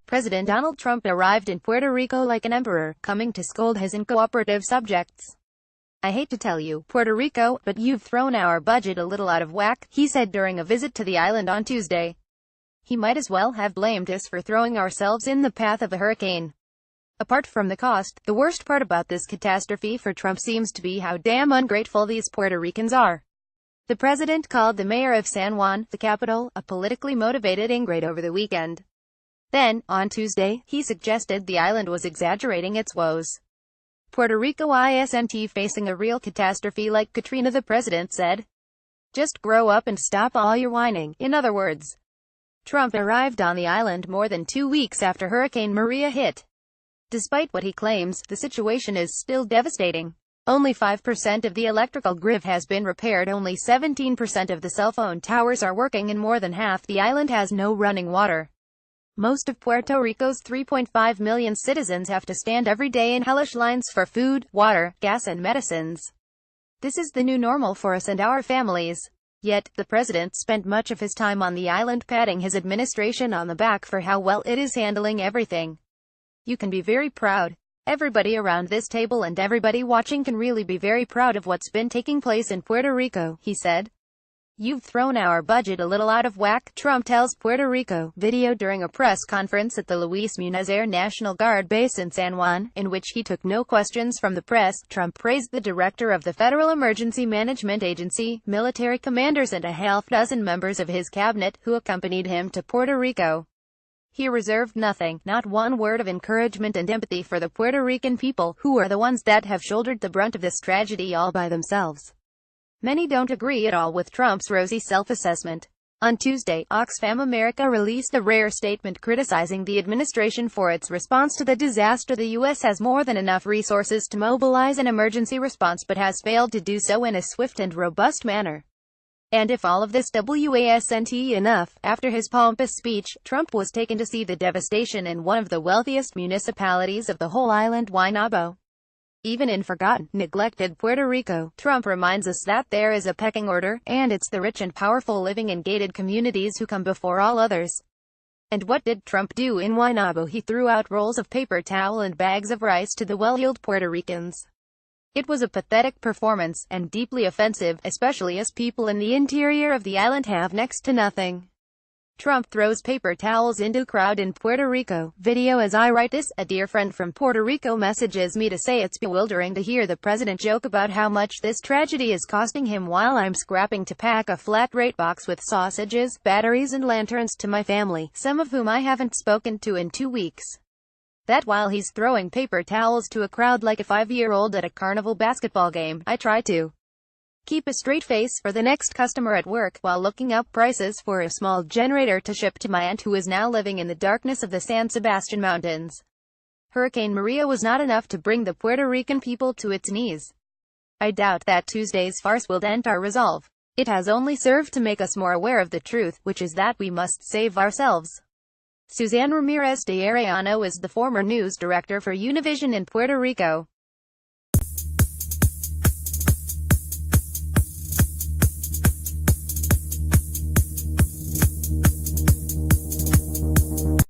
President Donald Trump arrived in Puerto Rico like an emperor, coming to scold his uncooperative subjects. "I hate to tell you, Puerto Rico, but you've thrown our budget a little out of whack," he said during a visit to the island on Tuesday. He might as well have blamed us for throwing ourselves in the path of a hurricane. Apart from the cost, the worst part about this catastrophe for Trump seems to be how damn ungrateful these Puerto Ricans are. The president called the mayor of San Juan, the capital, a politically motivated ingrate over the weekend. Then, on Tuesday, he suggested the island was exaggerating its woes. Puerto Rico isn't facing a real catastrophe like Katrina, the president said. "Just grow up and stop all your whining." In other words, Trump arrived on the island more than 2 weeks after Hurricane Maria hit. Despite what he claims, the situation is still devastating. Only 5% of the electrical grid has been repaired, only 17% of the cell phone towers are working, and more than half the island has no running water. Most of Puerto Rico's 3.5 million citizens have to stand every day in hellish lines for food, water, gas and medicines. "This is the new normal for us and our families." Yet, the president spent much of his time on the island patting his administration on the back for how well it is handling everything. "You can be very proud. Everybody around this table and everybody watching can really be very proud of what's been taking place in Puerto Rico," he said. "You've thrown our budget a little out of whack," Trump tells Puerto Rico. Video during a press conference at the Luis Muñoz Air National Guard base in San Juan, in which he took no questions from the press. Trump praised the director of the Federal Emergency Management Agency, military commanders and a half-dozen members of his cabinet, who accompanied him to Puerto Rico. He reserved nothing, not one word of encouragement and empathy for the Puerto Rican people, who are the ones that have shouldered the brunt of this tragedy all by themselves. Many don't agree at all with Trump's rosy self-assessment. On Tuesday, Oxfam America released a rare statement criticizing the administration for its response to the disaster. "The U.S. has more than enough resources to mobilize an emergency response but has failed to do so in a swift and robust manner. And if all of this wasn't enough, after his pompous speech, Trump was taken to see the devastation in one of the wealthiest municipalities of the whole island, Guaynabo. Even in forgotten, neglected Puerto Rico, Trump reminds us that there is a pecking order, and it's the rich and powerful living in gated communities who come before all others." And what did Trump do in Guaynabo? He threw out rolls of paper towel and bags of rice to the well-heeled Puerto Ricans. It was a pathetic performance, and deeply offensive, especially as people in the interior of the island have next to nothing. Trump throws paper towels into crowd in Puerto Rico. Video as I write this, a dear friend from Puerto Rico messages me to say it's bewildering to hear the president joke about how much this tragedy is costing him while I'm scrapping to pack a flat-rate box with sausages, batteries and lanterns to my family, some of whom I haven't spoken to in 2 weeks. That while he's throwing paper towels to a crowd like a 5-year-old at a carnival basketball game, I try to keep a straight face for the next customer at work, while looking up prices for a small generator to ship to my aunt who is now living in the darkness of the San Sebastian Mountains. Hurricane Maria was not enough to bring the Puerto Rican people to its knees. I doubt that Tuesday's farce will dent our resolve. It has only served to make us more aware of the truth, which is that we must save ourselves. Susanne Ramirez de Arellano is the former news director for Univision in Puerto Rico.